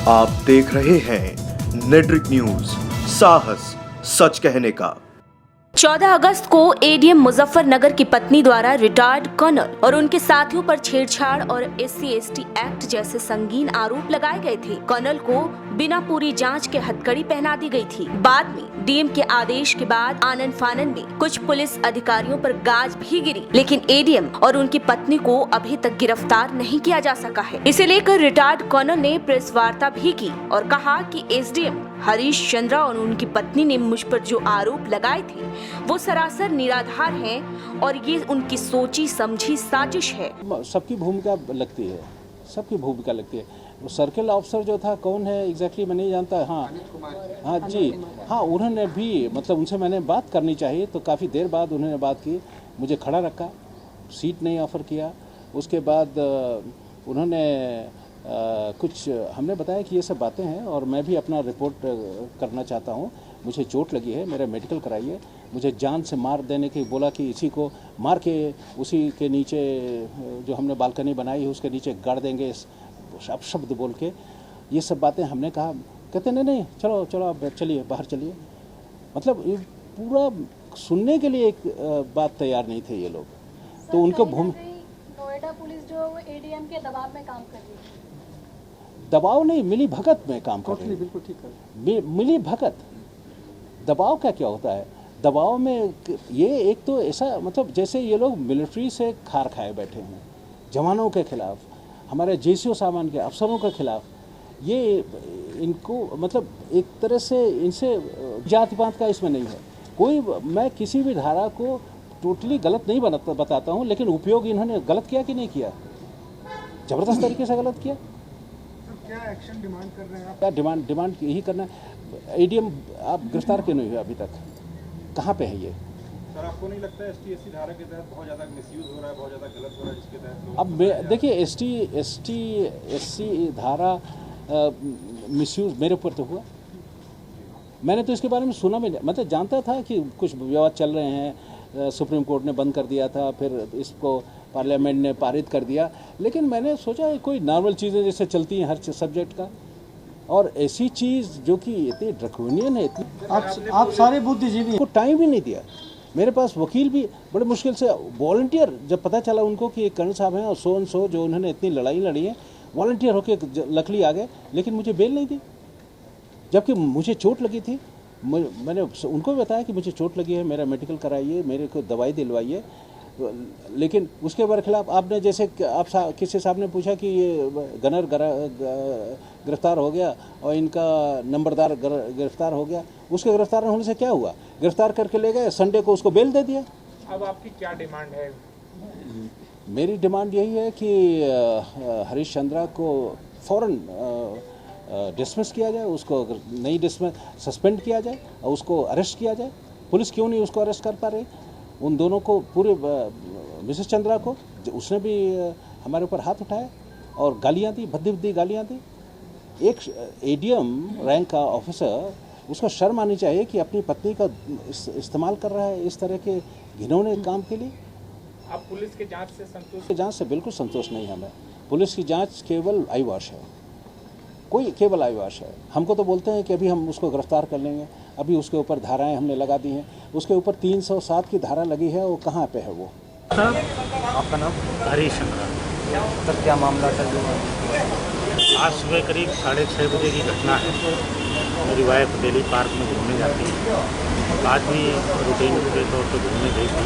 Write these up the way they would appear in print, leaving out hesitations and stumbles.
आप देख रहे हैं नेट्रिक न्यूज, साहस सच कहने का। 14 अगस्त को एडीएम मुजफ्फरनगर की पत्नी द्वारा रिटायर्ड कर्नल और उनके साथियों पर छेड़छाड़ और SC/ST एक्ट जैसे संगीन आरोप लगाए गए थे। कर्नल को बिना पूरी जांच के हथकड़ी पहना दी गई थी। बाद में डीएम के आदेश के बाद आनन फानन में कुछ पुलिस अधिकारियों पर गाज भी गिरी, लेकिन एडीएम और उनकी पत्नी को अभी तक गिरफ्तार नहीं किया जा सका है। इसे लेकर रिटायर्ड कर्नल ने प्रेस वार्ता भी की और कहा कि एसडीएम हरीश चंद्रा और उनकी पत्नी ने मुझ पर जो आरोप लगाए थे वो सरासर निराधार हैं और ये उनकी सोची समझी साजिश है। सबकी भूमिका लगती है, सबकी भूमिका लगती है। वो सर्किल ऑफिसर जो था कौन है एग्जैक्टली मैं नहीं जानता। हाँ जी, हाँ उन्होंने भी मतलब उनसे मैंने बात करनी चाहिए, तो काफ़ी देर बाद उन्होंने बात की, मुझे खड़ा रखा, सीट नहीं ऑफ़र किया। उसके बाद उन्होंने कुछ हमने बताया कि ये सब बातें हैं और मैं भी अपना रिपोर्ट करना चाहता हूँ, मुझे चोट लगी है, मेरा मेडिकल कराइए। मुझे जान से मार देने की बोला कि इसी को मार के उसी के नीचे जो हमने बालकनी बनाई है उसके नीचे गाड़ देंगे, अपशब्द बोल के ये सब बातें हमने कहा। कहते नहीं चलो चलो आप चलिए बाहर चलिए। मतलब ये पूरा सुनने के लिए एक बात तैयार नहीं थे ये लोग। तो उनको नोएडा पुलिस जो एडीएम के दबाव में काम कर रही है, दबाव नहीं, मिली भगत में काम कर रही है। बिल्कुल ठीक है, मिली भगत। दबाव क्या होता है? दबाव में ये एक तो ऐसा मतलब जैसे ये लोग मिलिट्री से खार खाए बैठे हैं, जवानों के खिलाफ, हमारे जेसीओ सामान के अफसरों के खिलाफ। ये इनको मतलब एक तरह से इनसे जात पात का इसमें नहीं है कोई। मैं किसी भी धारा को टोटली गलत नहीं बताता हूँ, लेकिन उपयोग इन्होंने गलत किया कि नहीं किया, ज़बरदस्त तरीके से गलत किया। क्या एक्शन डिमांड कर रहे हैं आप? क्या डिमांड यही करना है। एडीएम आप गिरफ्तार क्यों नहीं हुए अभी तक? कहाँ पे है ये? सर आपको नहीं लगता है ST/SC धारा के तहत बहुत ज़्यादा मिसयूज हो रहा है, बहुत ज़्यादा गलत हो रहा है जिसके तहत? अब देखिए ST/SC धारा मिसयूज मेरे ऊपर तो हुआ। मैंने तो इसके बारे में सुना भी नहीं, मतलब जानता था कि कुछ विवाद चल रहे हैं, सुप्रीम कोर्ट ने बंद कर दिया था, फिर इसको पार्लियामेंट ने पारित कर दिया, लेकिन मैंने सोचा कोई नॉर्मल चीज़ें जैसे चलती हैं हर सब्जेक्ट का, और ऐसी चीज़ जो कि इतनी ड्रैकोनियन है, इतनी आप सारे बुद्धिजीवी को टाइम ही नहीं दिया। मेरे पास वकील भी बड़े मुश्किल से वॉलंटियर, जब पता चला उनको कि कर्नल साहब हैं और सो जो उन्होंने इतनी लड़ाई लड़ी है, वॉलंटियर होकर लकड़ी आ गए, लेकिन मुझे बेल नहीं दी, जबकि मुझे चोट लगी थी। मैंने उनको भी बताया कि मुझे चोट लगी है, मेरा मेडिकल कराइए, मेरे को दवाई दिलवाइए, लेकिन उसके बरखिलाफ आपने जैसे आप किसी साहब ने पूछा कि ये गनर गिरफ्तार हो गया और इनका नंबरदार गिरफ्तार हो गया, उसके गिरफ्तार होने से क्या हुआ? गिरफ्तार करके ले गए, संडे को उसको बेल दे दिया। अब आपकी क्या डिमांड है? मेरी डिमांड यही है कि हरीश चंद्रा को फ़ौरन डिसमिस किया जाए, उसको अगर नहीं डिसमिस सस्पेंड किया जाए और उसको अरेस्ट किया जाए। पुलिस क्यों नहीं उसको अरेस्ट कर पा रही? उन दोनों को, पूरे मिसेस चंद्रा को, उसने भी हमारे ऊपर हाथ उठाया और गालियाँ दी, भद्दी गालियाँ दी। एक एडीएम रैंक का ऑफिसर, उसको शर्म आनी चाहिए कि अपनी पत्नी का इस्तेमाल कर रहा है इस तरह के घिनौने काम के लिए। आप पुलिस के जांच से संतुष्ट? जांच से बिल्कुल संतोष नहीं हमें। पुलिस की जांच केवल आईवॉश है, कोई केवल आईवॉश है। हमको तो बोलते हैं कि अभी हम उसको गिरफ्तार कर लेंगे, अभी उसके ऊपर धाराएं हमने लगा दी हैं, उसके ऊपर 307 की धारा लगी है, वो कहाँ पे है वो? आपका नाम? हरीश चंद्रा। सर क्या मामला था जो आज सुबह करीब 6:30 बजे की घटना है। मेरी वाइफ दिल्ली पार्क में घूमने जाती है, आज भी रूटीन के तौर पर घूमने गई थी।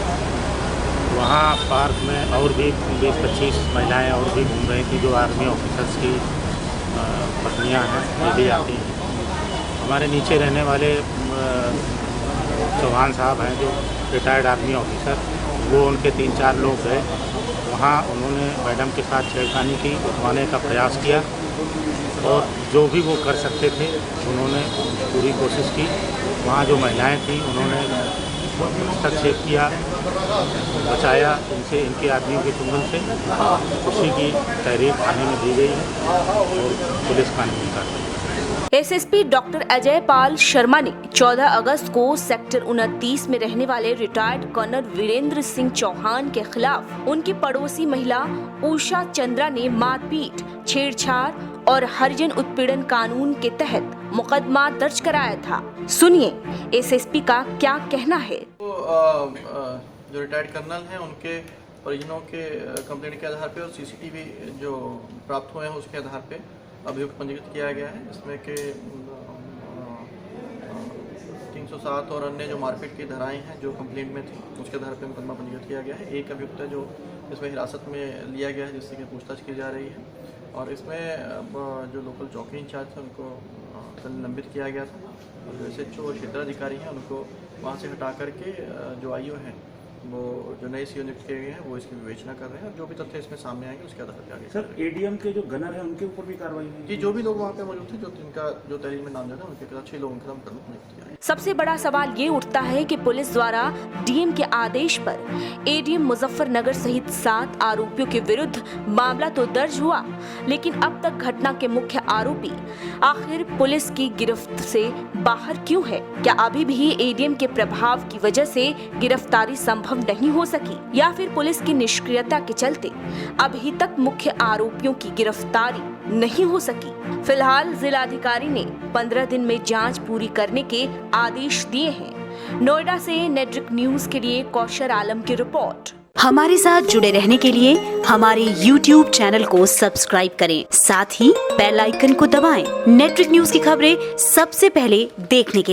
वहाँ पार्क में और भी 20-25 महिलाएं और भी घूम रही थी, जो आर्मी ऑफिसर्स की पत्नियाँ हैं, ये भी आती हैं। हमारे नीचे रहने वाले चौहान साहब हैं जो रिटायर्ड आर्मी ऑफिसर, वो उनके 3-4 लोग गए वहाँ, उन्होंने मैडम के साथ छेड़खानी की, उठवाने का प्रयास किया और जो भी वो कर सकते थे उन्होंने पूरी कोशिश की। वहाँ जो महिलाएं थीं उन्होंने हस्तक्षेप किया, बचाया इनसे, इनके आदमियों के चुंगल से। उसी की तहरीर थाने में दी गई और पुलिस कानूनी कार्रवाई। एसएसपी डॉक्टर अजय पाल शर्मा ने 14 अगस्त को सेक्टर 29 में रहने वाले रिटायर्ड कर्नल वीरेंद्र सिंह चौहान के खिलाफ उनकी पड़ोसी महिला उषा चंद्रा ने मारपीट, छेड़छाड़ और हरिजन उत्पीड़न कानून के तहत मुकदमा दर्ज कराया था। सुनिए एसएसपी का क्या कहना है। जो रिटायर्ड कर्नल हैं उनके परिजनों के कंप्लेंट के आधार पे और सीसीटीवी जो प्राप्त हुए हैं उसके आधार पे अभियुक्त पंजीकृत किया गया है, जिसमें कि 307 और अन्य जो मारपीट की धाराएं हैं जो कंप्लेंट में थी उसके आधार पे मुकदमा पंजीकृत किया गया है। एक अभियुक्त है जो इसमें हिरासत में लिया गया है, जिससे कि पूछताछ की जा रही है, और इसमें जो लोकल चौकी इंचार्ज थे उनको कल निलंबित किया गया था, और जो SHO और क्षेत्राधिकारी हैं उनको वहाँ से हटा करके जो IO हैं वो जो नए CO नियुक्त किए गए हैं वो इसकी विवेचना कर रहे हैं, और जो भी तथ्य इसमें सामने आएंगे उसके आधार पर आगे। सर ADM के जो गनर हैं उनके ऊपर भी कार्रवाई हुई? जी, जो भी लोग वहाँ पे मौजूद थे, जो जिनका जो तहरीर में नाम जाता है उनके खिलाफ 6 लोगों के खिलाफ मुकदमा पंजीकृत किया है। सबसे बड़ा सवाल ये उठता है कि पुलिस द्वारा DM के आदेश पर ADM मुजफ्फरनगर सहित 7 आरोपियों के विरुद्ध मामला तो दर्ज हुआ, लेकिन अब तक घटना के मुख्य आरोपी आखिर पुलिस की गिरफ्त से बाहर क्यों है? क्या अभी भी ADM के प्रभाव की वजह से गिरफ्तारी संभव नहीं हो सकी, या फिर पुलिस की निष्क्रियता के चलते अभी तक मुख्य आरोपियों की गिरफ्तारी नहीं हो सकी? फिलहाल जिलाधिकारी ने 15 दिन में जांच पूरी करने के आदेश दिए हैं। नोएडा से नेट्रिक न्यूज के लिए कौशर आलम की रिपोर्ट। हमारे साथ जुड़े रहने के लिए हमारे YouTube चैनल को सब्सक्राइब करें, साथ ही बेल आइकन को दबाएं। नेट्रिक न्यूज की खबरें सबसे पहले देखने के लिए